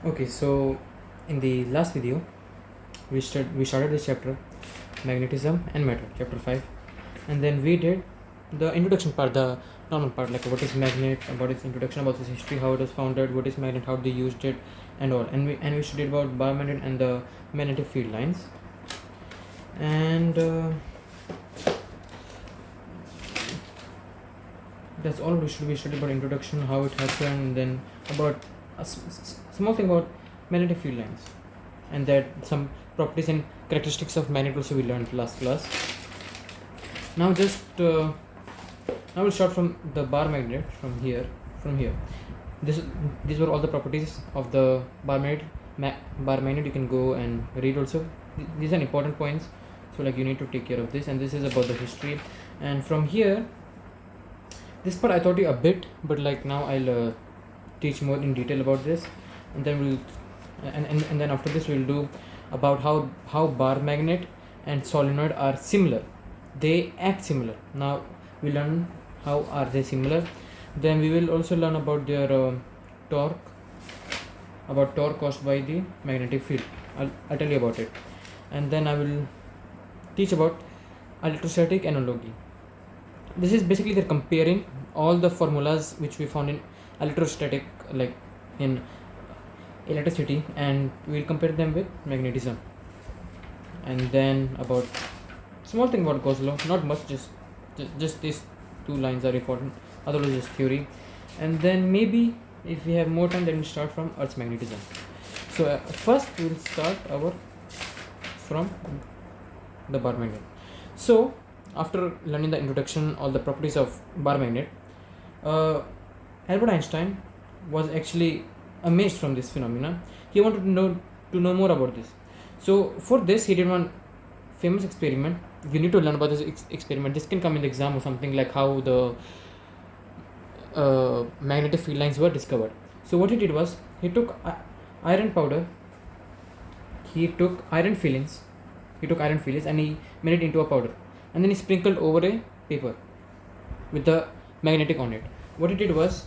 Okay, so in the last video we started this chapter, magnetism and matter, chapter 5, and then we did the introduction part, the normal part, like what is magnet, about its introduction, about its history, how it was founded, what is magnet, how they used it, and all. And we studied about bar magnet and the magnetic field lines, and that's all we studied about introduction, how it happened, and then about a small thing about magnetic field lines, and that some properties and characteristics of magnet also we learned last class. Now now we'll start from the bar magnet from here. These were all the properties of the bar magnet. You can go and read also. These are important points, so like you need to take care of this. And this is about the history. And from here, this part I taught you a bit, but like now I'll teach more in detail about this, and then and then after this we'll do about how bar magnet and solenoid are similar. They act similar. Now we learn how are they similar. Then we will also learn about their torque caused by the magnetic field. I'll tell you about it. And then I will teach about electrostatic analogy. This is basically they're comparing all the formulas which we found in electrostatic, like in electricity, and we'll compare them with magnetism. And then about small thing about Gauss law, not much, just these two lines are important, otherwise just theory. And then maybe if we have more time, then we'll start from Earth's magnetism. So first we'll start from the bar magnet. So after learning the introduction, all the properties of bar magnet, Albert Einstein was actually amazed from this phenomena. He wanted to know more about this. So for this, he did one famous experiment. You need to learn about this experiment. This can come in the exam or something, like how the magnetic field lines were discovered. So what he did was, he took iron powder, he took iron fillings, and he made it into a powder, and then he sprinkled over a paper with the magnetic on it. What he did was,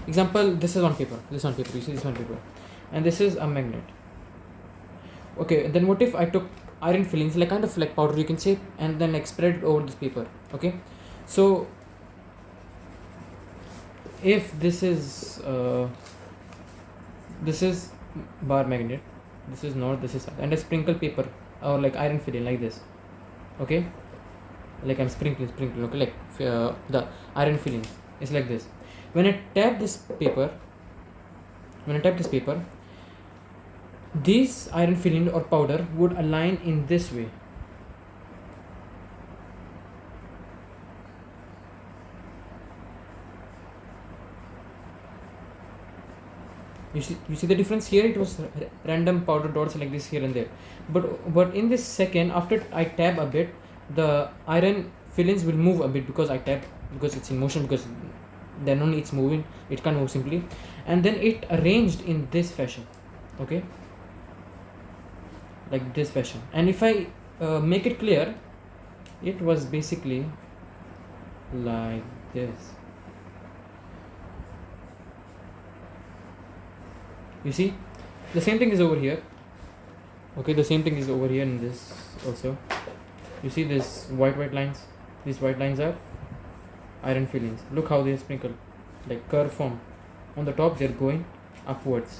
example, this is one paper, you see this one paper, and this is a magnet. Okay, then what if I took iron fillings, like kind of like powder you can say, and then like spread it over this paper. Okay, so if this is bar magnet, this is not, this is, and I sprinkle paper or like iron filling like this. Okay, like I'm sprinkling, okay, like the iron filling is like this. When I tap this paper, this iron filling or powder would align in this way. You see the difference here. It was random powder dots like this here and there, but in this second, after I tap a bit, the iron fillings will move a bit because it's in motion, because then only it's moving, it can't move simply, and then it arranged in this fashion. Okay, like this fashion. And if I make it clear, it was basically like this. You see, the same thing is over here. Okay, the same thing is over here in this also. You see this white lines? These white lines are iron fillings. Look how they are sprinkled, like curve form. On the top they're going upwards.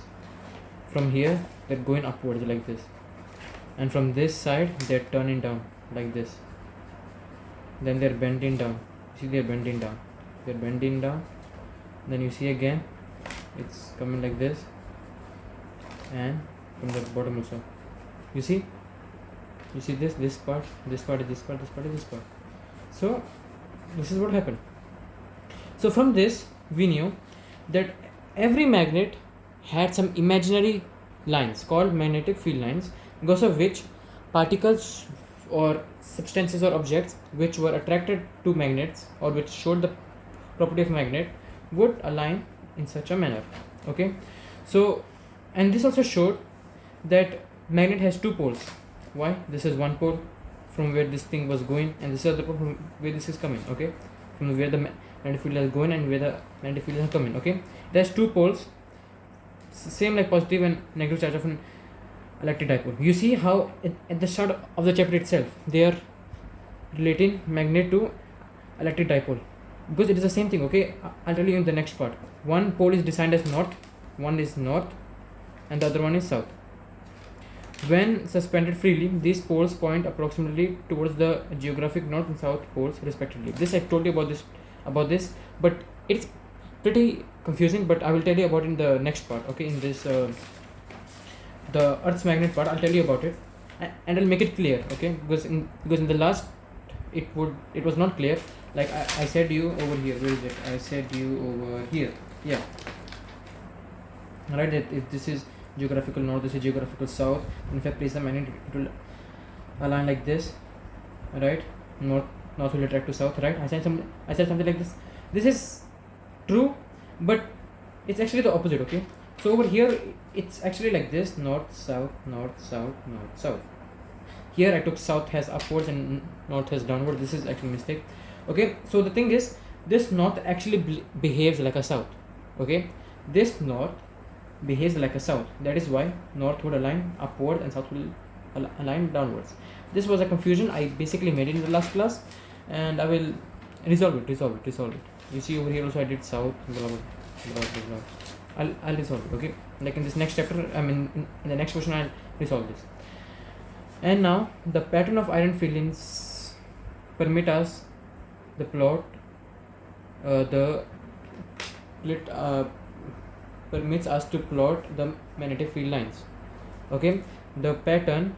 From here they're going upwards like this. And from this side they're turning down like this. Then they're bending down. See, they're bending down. Then you see again, it's coming like this. And from the bottom also, you see this part. So this is what happened. So from this we knew that every magnet had some imaginary lines called magnetic field lines, because of which particles or substances or objects which were attracted to magnets or which showed the property of magnet would align in such a manner. Okay, so, and this also showed that magnet has two poles. Why? This is one pole from where this thing was going, and this is the pole from where this is coming. Okay, from where the magnetic field is going and where the magnetic field is coming. Okay, it has two poles, same like positive and negative charge of an electric dipole. You see how at the start of the chapter itself they are relating magnet to electric dipole, because it is the same thing. Okay, I'll tell you in the next part. One pole is designed as north, one is north, and the other one is south. When suspended freely, these poles point approximately towards the geographic north and south poles respectively. This I told you about this, but it's pretty confusing, but I will tell you about it in the next part. Okay, in this the Earth's magnet part, I'll tell you about it, and I'll make it clear. Okay, because in the last it was not clear. Like I said you over here. Where is it? I said you over here. Yeah. Right. If this is geographical north, this is geographical south. In fact, place the magnet, it will align like this. Right. North will attract to south. Right. I said something like this. This is true, but it's actually the opposite. Okay. So over here it's actually like this: north, south, north, south, north, south. Here I took south has upwards and north has downward. This is actually a mistake. Okay, so the thing is, this north actually behaves like a south. Okay, this north behaves like a south. That is why north would align upward and south will align downwards. This was a confusion I basically made it in the last class, and I will resolve it. You see over here also I did south, blah blah blah blah blah. I'll resolve it. Okay, like in this next chapter, I mean in the next question I'll resolve this. And now the pattern of iron filings permit us the plot permits us to plot the magnetic field lines. Okay, the pattern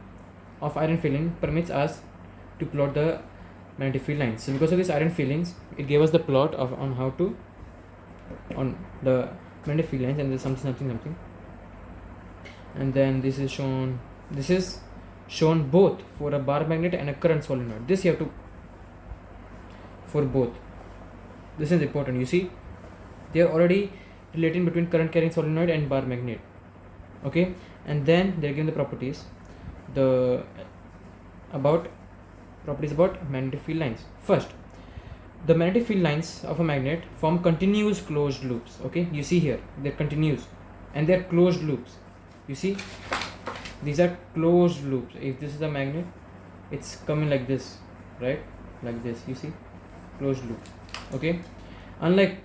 of iron filling permits us to plot the magnetic field lines. So because of these iron fillings, it gave us the plot of on the magnetic field lines, and there's something, and then this is shown both for a bar magnet and a current solenoid. This you have to for both. This is important. You see, they are already relating between current carrying solenoid and bar magnet. Okay, and then they are given the properties about magnetic field lines. First, the magnetic field lines of a magnet form continuous closed loops. Okay, you see here they're continuous and they're closed loops. You see, these are closed loops. If this is a magnet, it's coming like this, right? Like this. You see, closed loop. Okay, unlike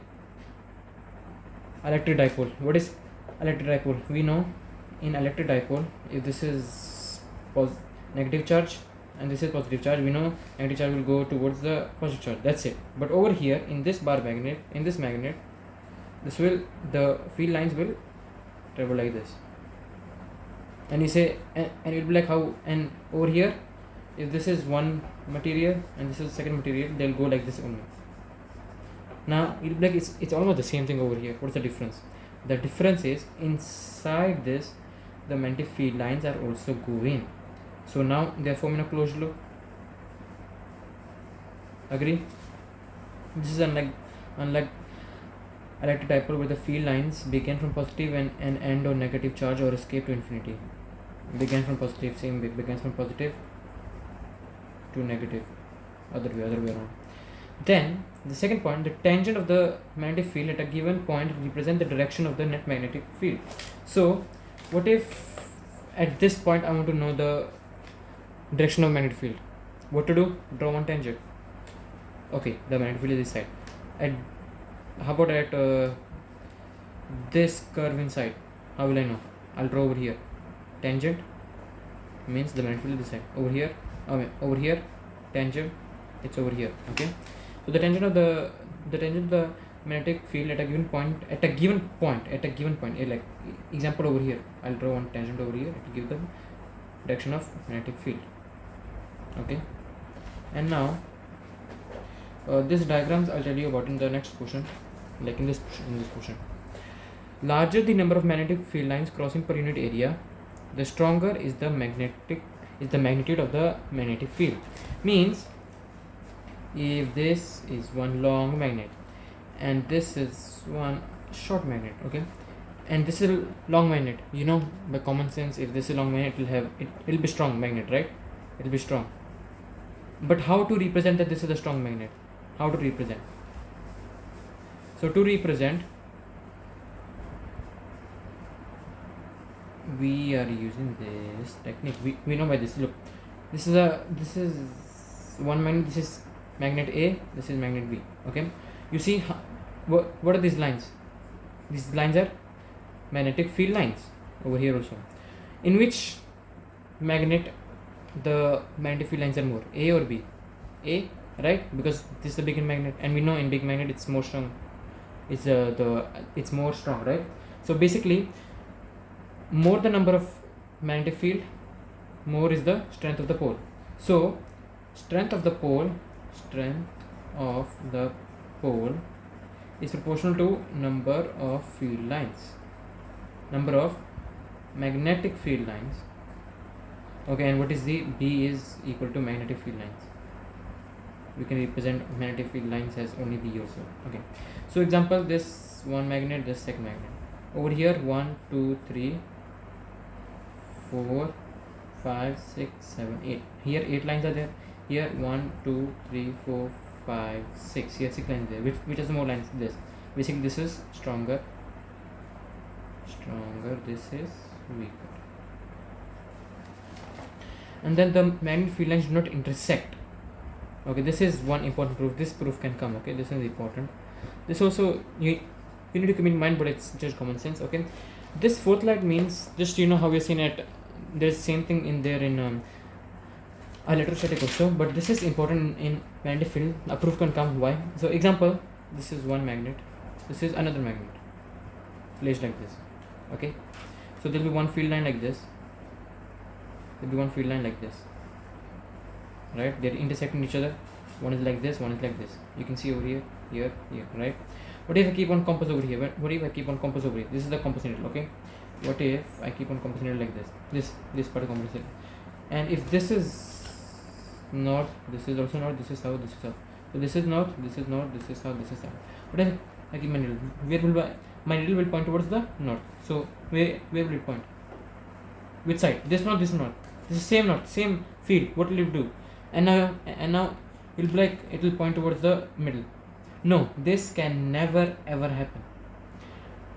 electric dipole. What is electric dipole? We know in electric dipole, if this is negative charge and this is positive charge, we know negative charge will go towards the positive charge. That's it. But over here in this bar magnet, in this magnet, the field lines will travel like this. And you say, and it will be like how, and over here, if this is one material and this is second material, they'll go like this only. Now it will be like it's almost the same thing over here. What's the difference? The difference is inside this, the magnetic field lines are also going. So now they are forming a closed loop. Agree? This is unlike electric dipole, where the field lines begin from positive and end on negative charge or escape to infinity. Begins from positive to negative, other way around. Then the second point, the tangent of the magnetic field at a given point represent the direction of the net magnetic field. So what if at this point I want to know the direction of magnetic field? What to do? Draw one tangent. Okay, the magnetic field is this side. And how about at this curve inside? How will I know? I'll draw over here. Tangent means the magnetic field is this side. Over here, tangent, it's over here. Okay, so the tangent of the magnetic field at a given point, like example over here, I'll draw one tangent over here to give the direction of magnetic field. Okay, and now these diagrams I'll tell you about in the next question, like in this question. Larger the number of magnetic field lines crossing per unit area, the stronger is the magnitude of the magnetic field. Means if this is one long magnet and this is one short magnet, okay, and this is a long magnet, you know by common sense, if this is long magnet, it'll be strong magnet, right? It'll be strong. But how to represent that this is a strong magnet? How to represent? So to represent we are using this technique. We know by this. Look, this is one magnet. This is magnet A. This is magnet B. Okay, you see what are these lines? These lines are magnetic field lines over here also. In which magnet the magnetic field lines are more, A or B? A, right? Because this is the big magnet, and we know in big magnet it's more strong. It's more strong, right? So basically, more the number of magnetic field, more is the strength of the pole. So strength of the pole is proportional to number of field lines, number of magnetic field lines. Okay, and what is the B is equal to magnetic field lines. We can represent magnetic field lines as only B also. Okay, so example, this one magnet, this second magnet. Over here 1 2 3 4 5 6 7 8. Here 8 lines are there. Here 1 2 3 4 5 6. Here 6 lines there. Which has more lines? This. Basically this is stronger, this is weaker. And then the magnetic field lines do not intersect. Okay, this is one important proof. This proof can come. Okay, this is important. This also you need to keep in mind, but it's just common sense. Okay, this fourth light means just how we're seeing it. There's same thing in there in electrostatic also, but this is important in magnetic field. A proof can come. Why? So example, this is one magnet, this is another magnet placed like this. Okay, so there'll be one field line like this, there'll be one field line like this, right? They're intersecting each other. One is like this, one is like this. You can see over here, here, right? What if I keep on compass over here? What if I keep on compass over here? This is the compass needle. Okay, what if I keep on compass needle like this part of compass needle, and if this is north, this is also north, this is south, this is south. So this is north, this is north, this is south, this is south. What if I keep my needle? Where will my needle will point towards the north? So where will it point? Which side? This north, this north. This is same north, same field. What will it do? And now it'll be like it will point towards the middle. No, this can never ever happen.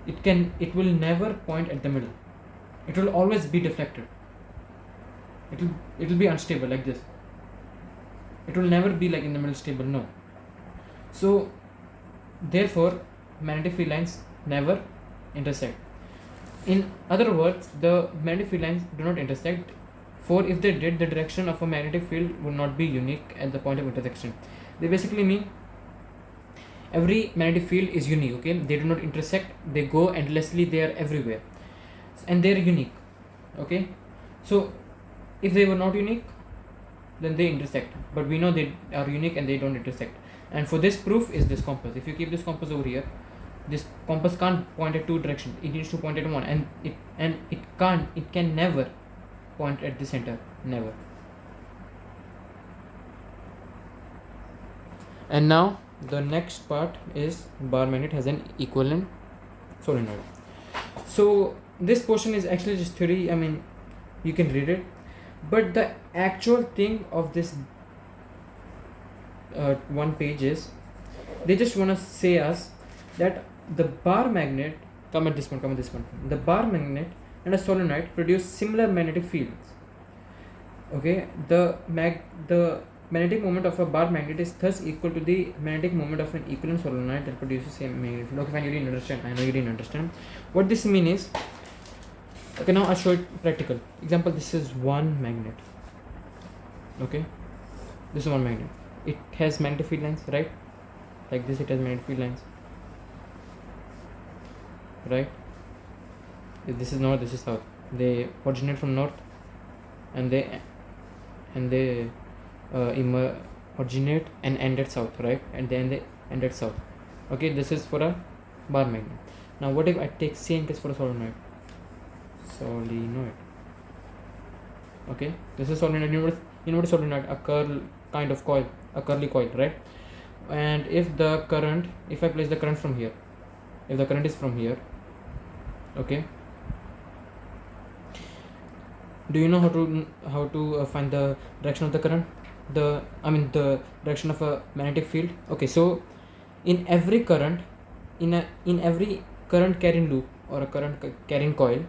It will never point at the middle. It will always be deflected. It will be unstable like this. It will never be like in the middle stable. No. So therefore magnetic field lines never intersect. In other words, the magnetic field lines do not intersect, for if they did, the direction of a magnetic field would not be unique at the point of intersection. They basically mean every magnetic field is unique. Okay, they do not intersect, they go endlessly, they are everywhere, and they are unique. Okay, so if they were not unique, then they intersect, but we know they are unique and they don't intersect. And for this proof is this compass. If you keep this compass over here, this compass can't point at two directions, it needs to point at one, and it can never point at the center, never. And now the next part is bar magnet has an equivalent solenoid. So this portion is actually just theory. I mean, you can read it, but the actual thing of this one page is they just want to say us that the bar magnet, come at this one, the bar magnet and a solenoid produce similar magnetic fields. Okay, the magnetic moment of a bar magnet is thus equal to the magnetic moment of an equivalent solenoid that produces same magnetic field. Okay, fine, you didn't understand. I know you didn't understand. What this means is, okay, now I'll show it practical. Example, this is one magnet. Okay, this is one magnet. It has magnetic field lines, right? Like this, it has magnetic field lines, right? If this is north, this is south. They originate from north, and they originate and end at south, right? And then they end at south. Okay, this is for a bar magnet. Now what if I take same case for a solenoid? Okay, this is solenoid. You know what is solenoid? A curly coil, right? And if I place the current from here, if the current is from here, okay, do you know how to find the direction of the current? The direction of a magnetic field. Okay, so in every current, in every current carrying loop or a current carrying coil,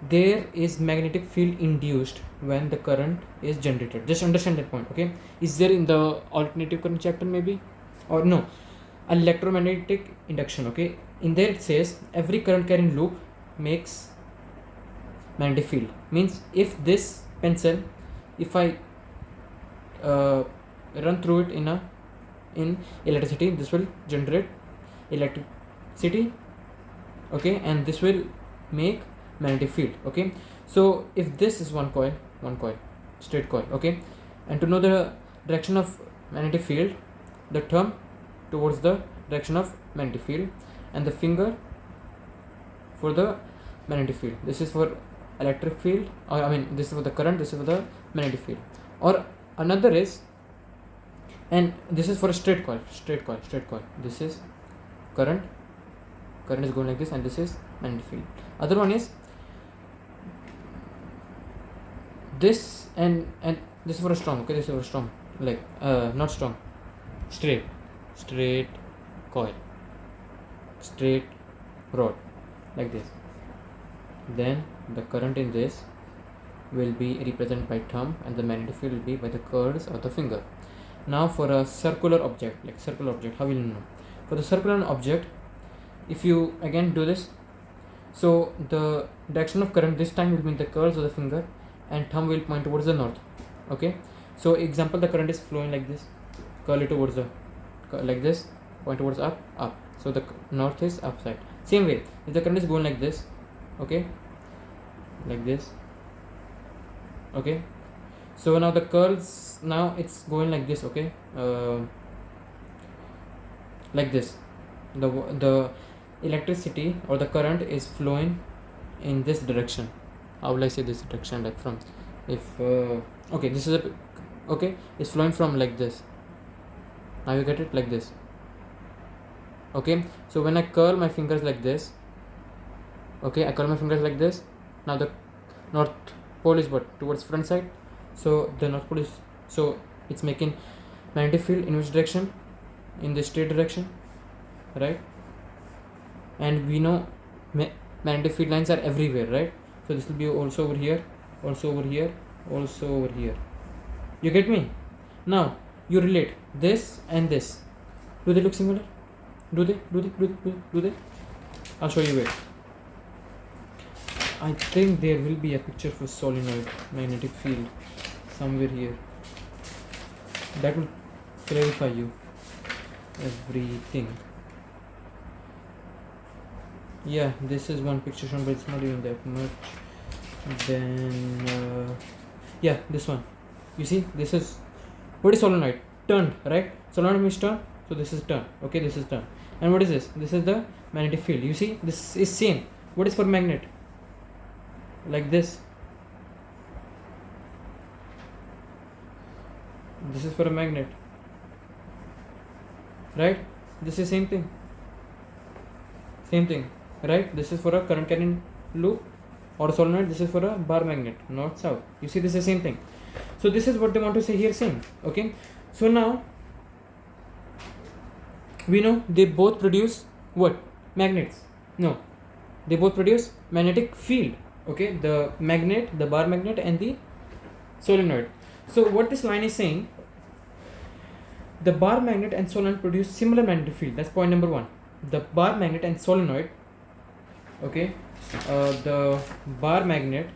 there is magnetic field induced when the current is generated. Just understand that point, okay? Is there in the alternative current chapter maybe, or no? Electromagnetic induction, okay? In there it says every current carrying loop makes magnetic field. Means if this pencil, if I run through it in electricity, this will generate electricity, okay, and this will make magnetic field, okay? So if this is one coil, straight coil, okay, and to know the direction of magnetic field, the thumb towards the direction of magnetic field and the finger for the magnetic field. This is for electric field, or I mean this is for the current, this is for the magnetic field. Or another is, and this is for a straight coil. This is current is going like this, and this is magnetic field. Other one is this, and this is for a strong, okay, this is for a strong, like not strong, straight coil, straight rod, like this. Then the current in this will be represented by thumb, and the magnetic field will be by the curves of the finger. Now for a circular object, how will you know? For the circular object, if you again do this, so the direction of current this time will be in the curves of the finger, and thumb will point towards the north, okay? So example, the current is flowing like this, curl it towards the, like this, point towards up, so the north is upside. Same way, if the current is going like this, okay, like this, okay, so now the curls, now it's going like this, okay, like this, the electricity or the current is flowing in this direction. How will I say this direction? Like from, if okay, this is a, okay, it's flowing from like this. Now you get it, like this, okay? So when I curl my fingers like this, okay, I curl my fingers like this, now the north pole is what, towards front side, so the north pole is, so it's making magnetic field in which direction? In the straight direction, right? And we know magnetic field lines are everywhere, right? So this will be also over here, also over here, also over here. You get me? Now you relate this and this. Do they look similar? Do they? I'll show you where. I think there will be a picture for solenoid magnetic field somewhere here. That will clarify you everything. Yeah, this is one picture shown, but it's not even that much. Then yeah, this one, you see, this is, what is solenoid? Turned, right? Solenoid means turn, so this is turn, okay, this is turn. And what is this? This is the magnetic field. You see, this is same. What is for magnet? Like this. This is for a magnet, right? This is same thing, right? This is for a current carrying loop or solenoid. This is for a bar magnet, north south. You see, this is same thing. So this is what they want to say here, same, okay? So now we know they both produce what? Magnets. No, they both produce magnetic field, okay? The magnet, the bar magnet, and the solenoid. So what this line is saying, the bar magnet and solenoid produce similar magnetic field. That's point number one. The bar magnet and solenoid, okay, the bar magnet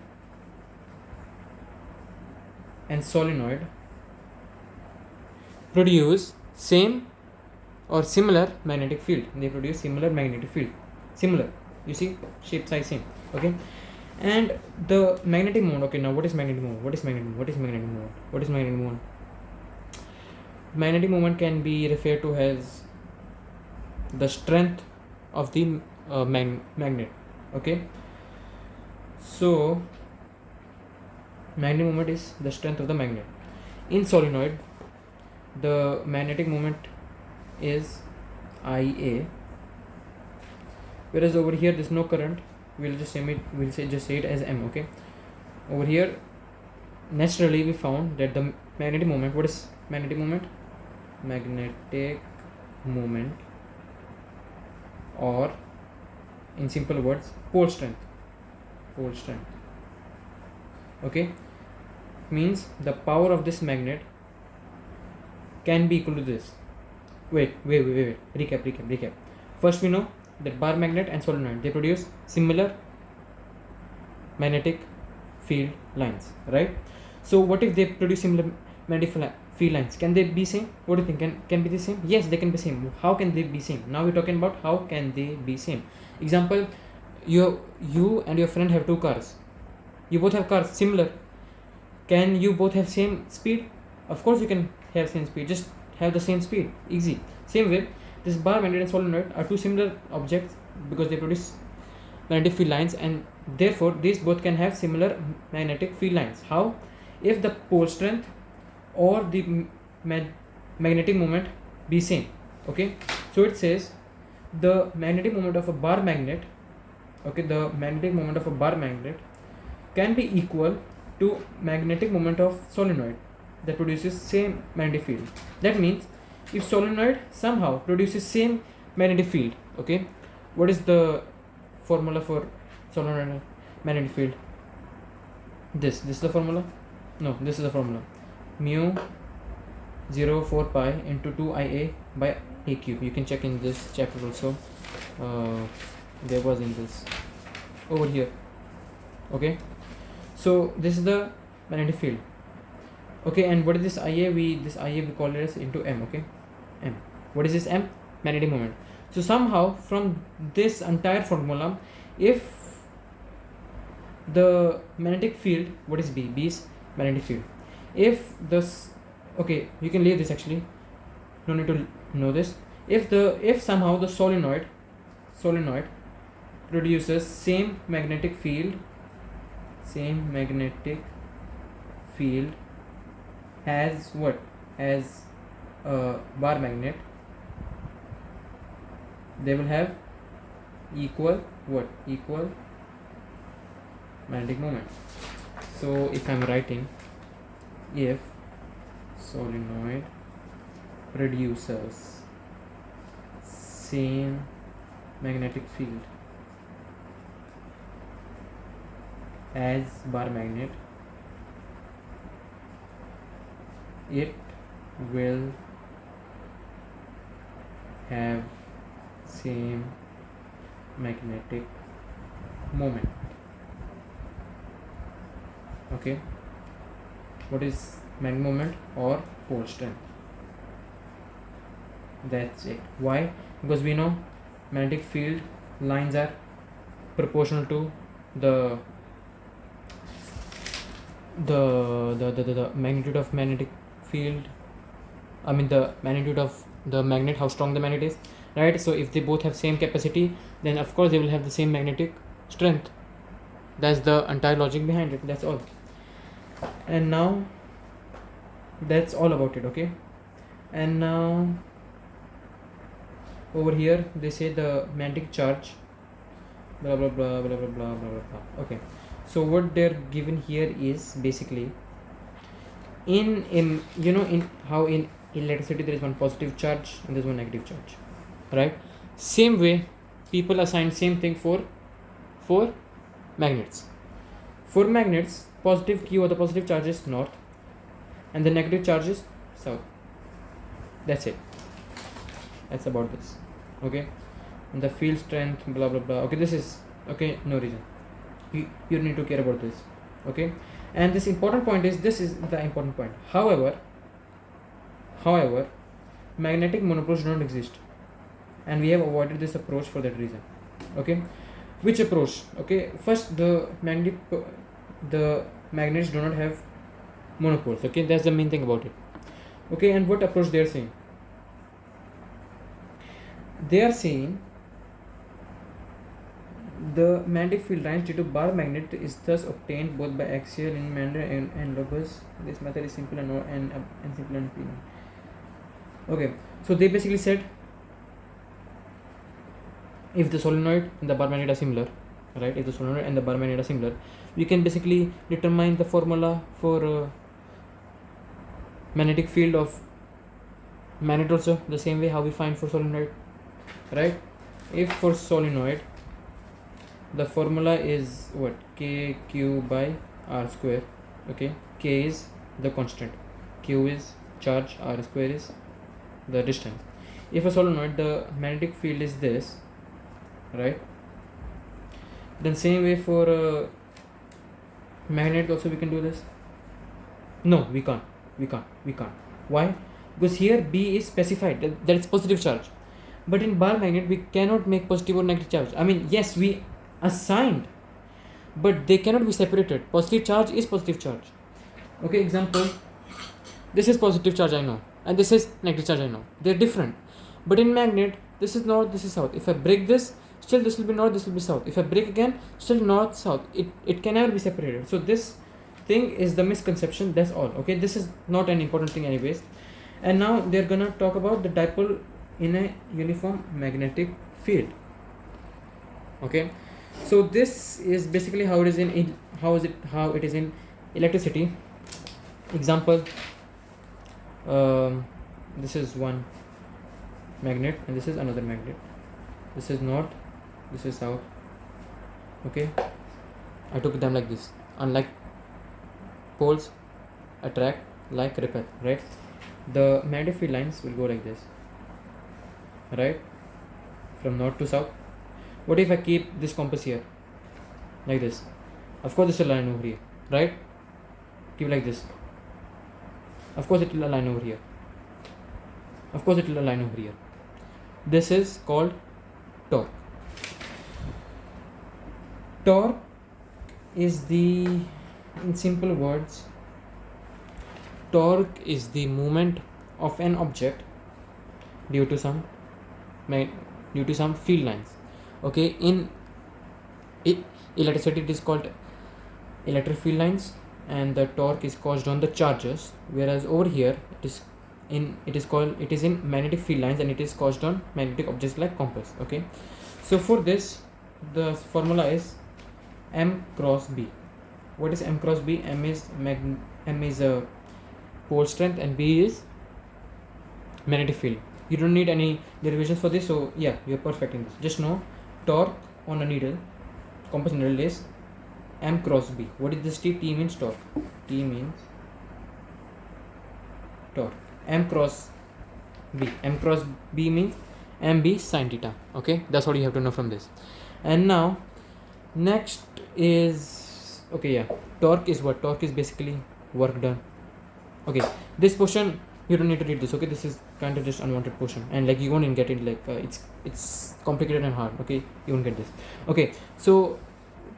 and solenoid produce same or similar magnetic field. They produce similar magnetic field. Similar, you see, shape, size same, okay? And the magnetic moment, okay, now what is magnetic moment? Magnetic moment can be referred to as the strength of the magnet, okay? So magnetic moment is the strength of the magnet. In solenoid, the magnetic moment is IA, whereas over here there's no current. We'll just say it as M, okay? Over here, naturally we found that the magnetic moment, what is magnetic moment? Magnetic moment, or in simple words, pole strength. pole strength. Okay, means the power of this magnet can be equal to this. Wait. Recap. First, we know that bar magnet and solenoid, they produce similar magnetic field lines, right? So what if they produce similar magnetic field lines? Can they be same? What do you think? Can be the same? Yes, they can be same. How can they be same? Now we're talking about how can they be same. Example, you and your friend have two cars. You both have cars similar. Can you both have same speed? Of course you can have same speed. Just have the same speed. Easy. Same way, this bar magnet and solenoid are two similar objects because they produce magnetic field lines, and therefore these both can have similar magnetic field lines. How? If the pole strength or the magnetic moment be same. Okay, so it says the magnetic moment of a bar magnet, okay, the magnetic moment of a bar magnet can be equal to magnetic moment of solenoid that produces same magnetic field. That means if solenoid somehow produces same magnetic field, okay, what is the formula for solenoid magnetic field? This is the formula. No, this is the formula. Mu 0 4 pi into 2ia by a cube. You can check in this chapter also. There was in this over here. Okay, so this is the magnetic field. Okay, and what is this ia? This ia we call it as into m. Okay, m. What is this m? Magnetic moment. So somehow from this entire formula, if the magnetic field, what is b? B is magnetic field. If this, okay, you can leave this actually. No need to know this. If somehow the solenoid produces same magnetic field as what? As a bar magnet, they will have equal magnetic moment. So if I'm writing, if solenoid produces same magnetic field as bar magnet, it will have same magnetic moment. Okay, what is magnetic moment or pole strength? That's it. Why? Because we know magnetic field lines are proportional to the magnitude of magnetic field. I mean the magnitude of the magnet, how strong the magnet is, right? So if they both have same capacity, then of course they will have the same magnetic strength. That's the entire logic behind it. That's all. And now that's all about it. Okay, and now over here they say the magnetic charge blah blah blah blah blah blah blah blah. Okay, so what they're given here is basically in how in electricity there is one positive charge and there's one negative charge, right? Same way people assign same thing for magnets. For magnets, positive Q or the positive charge is north and the negative charge is south. That's it. That's about this. Okay, and the field strength blah blah blah. Okay, this is okay, no reason you don't need to care about this. Okay, and this important point is, this is the important point. However, magnetic monopoles do not exist, and we have avoided this approach for that reason. Okay, which approach? Okay, first the magnets do not have monopoles. Okay, that's the main thing about it. Okay, and what approach they are saying? They are saying the magnetic field lines due to bar magnet is thus obtained both by axial in Mander and Lobus. This method is simple and simple and appealing. Okay, so they basically said if the solenoid and the bar magnet are similar, right? If the solenoid and the bar magnet are similar, we can basically determine the formula for magnetic field of magnet also the same way how we find for solenoid, right? If for solenoid the formula is what? KQ by R square. Okay, K is the constant, Q is charge, R square is the distance. If a solenoid, the magnetic field is this, right? Then same way for a magnet also we can do this. No, we can't. Why? Because here B is specified, that it's positive charge. But in bar magnet we cannot make positive or negative charge. I mean, yes, we assigned, but they cannot be separated. Positive charge is positive charge. Okay, example, this is positive charge, I know, and this is negative charge, I know. They're different. But in magnet, this is north, this is south. If I break this, still this will be north, this will be south. If I break again, still north, south. It can never be separated. So this thing is the misconception, that's all. Okay, this is not an important thing anyways. And now they're gonna talk about the dipole in a uniform magnetic field. Okay, so this is basically how it is in how it is in electricity. Example, this is one magnet and this is another magnet. This is north, this is south. Okay, I took them like this. Unlike poles attract, like repel, right? The magnetic field lines will go like this, right, from north to south. What if I keep this compass here like this? Of course this will align over here, right? Keep like this, of course it will align over here, of course it will align over here. This is called torque. Torque is the, in simple words, torque is the movement of an object due to some field lines. Okay, in electricity it is called electric field lines, and the torque is caused on the charges, whereas over here it is in magnetic field lines and it is caused on magnetic objects like compass. Okay, so for this the formula is M cross B. What is M cross B? M is a pole strength and B is magnetic field. You don't need any derivations for this, so yeah, you're perfect in this. Just know torque on a needle, compass needle, is M cross B. What is this T? T means torque. T means torque. M cross B. M cross B means MB sin theta. Okay, that's what you have to know from this. And now next is, okay, yeah, torque is what? Torque is basically work done. Okay, this portion you don't need to read this. Okay, this is kind of just unwanted portion, and like you won't get it, like it's complicated and hard. Okay, you won't get this. Okay, so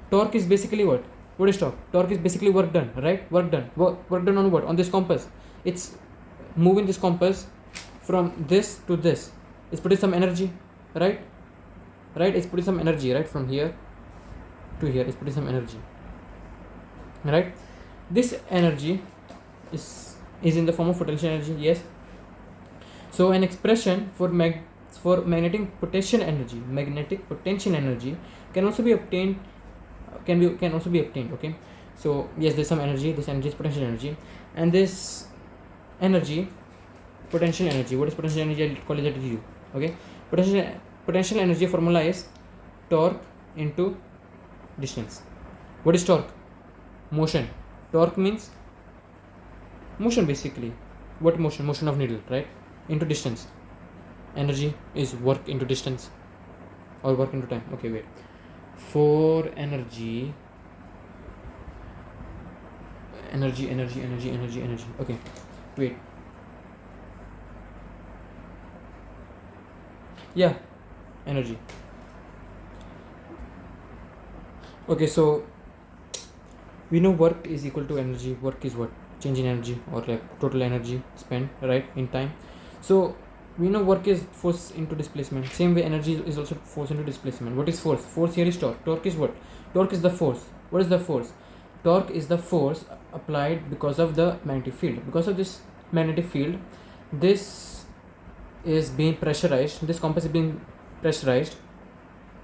torque is basically what? What is torque? Torque is basically work done, right? Work done on what? On this compass. It's moving this compass from this to this. It's putting some energy, right? It's putting some energy, right? From here to here, it's putting some energy, right? This energy is in the form of potential energy. Yes. So an expression for magnetic potential energy can also be obtained. Can also be obtained. Okay. So yes, there's some energy. This energy is potential energy, and this energy, potential energy. What is potential energy? I'll call it U. Okay. Potential energy formula is torque into distance. What is torque? Motion. Torque means motion basically. What motion? Motion of needle, right? Into distance. Energy is work into distance or work into time. Okay, wait. For energy. Okay, wait. Yeah, energy. Okay, so we know work is equal to energy. Work is what? Change in energy, or like total energy spent, right, in time. So we know work is force into displacement. Same way energy is also force into displacement. What is force? Force here is torque. Torque is what? Torque is the force. What is the force? Torque is the force applied because of the magnetic field. Because of this magnetic field, this is being pressurized. This compass is being pressurized,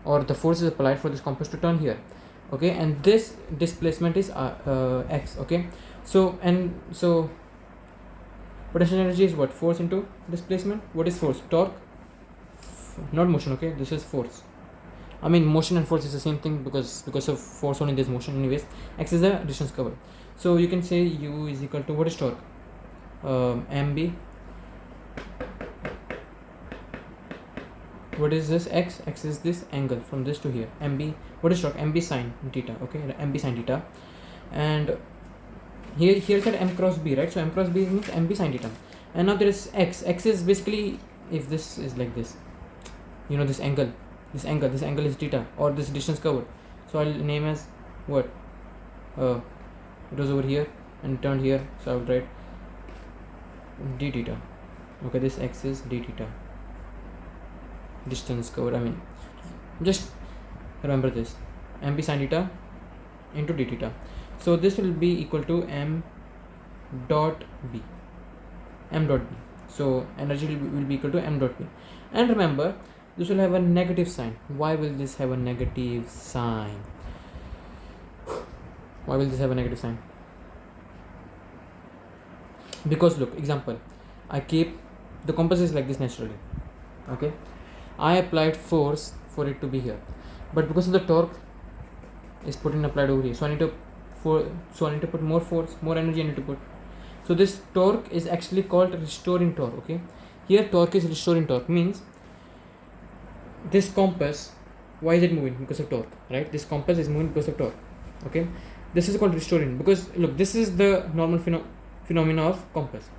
or the force is applied for this compass to turn here. Okay, and this displacement is x. Okay, so potential energy is what? Force into displacement. What is force? Torque, not motion. Okay, this is force. I mean, motion and force is the same thing, because of force only there's motion. Anyways, x is the distance covered. So you can say u is equal to, what is torque? Mb. What is this? X is this angle from this to here. Mb. What is torque? Mb sine theta. Okay, mb sine theta. And here said m cross b, right? So m cross b means mb sine theta. And now there is x. X is basically, if this is like this, you know, this angle is theta, or this distance covered. So I'll name as what? It was over here and turned here, so I will write d theta. Okay, this x is d theta, distance covered. I mean, just remember this, mb sine theta into d theta. So this will be equal to m dot b. So energy will be equal to m dot b. And remember, this will have a negative sign. Why will this have a negative sign? Why will this have a negative sign? Because look, example, I keep the compass is like this naturally. Okay, I applied force for it to be here, but because of the torque is applied over here, so I need to put more force, more energy I need to put. So this torque is actually called restoring torque. Okay, here torque is restoring torque, means this compass, why is it moving? Because of torque, right? This compass is moving because of torque. Okay, this is called restoring, because look, this is the normal phenomena of compass.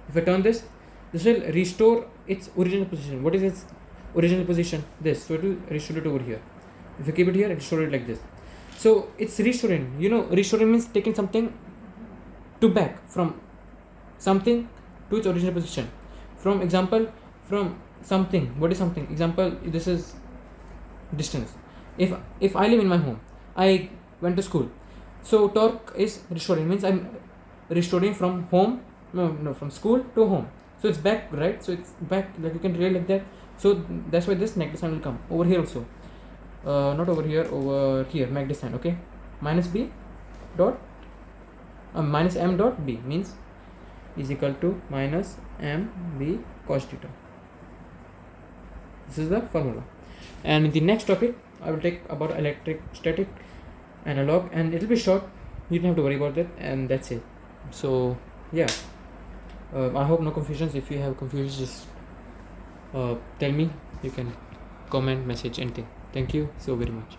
If I turn this will restore its original position. What is its original position? This. So it will restore it over here. If you keep it here, it restore it like this. So it's restoring. You know, restoring means taking something to back from something to its original position. From example, from something. What is something? Example, this is distance. If I live in my home, I went to school. So torque is restoring, means I'm restoring from home, from school to home. So it's back, right? So it's back, like you can read like that. So that's why this negative sign will come over here also. Not over here, over here, negative sign. Okay, minus b dot minus m dot b means is equal to minus m b cos theta. This is the formula. And in the next topic, I will take about electrostatic analog, and it will be short. You don't have to worry about that, and that's it. So yeah, I hope no confusions. If you have confusions, just tell me. You can comment, message, anything. Thank you so very much.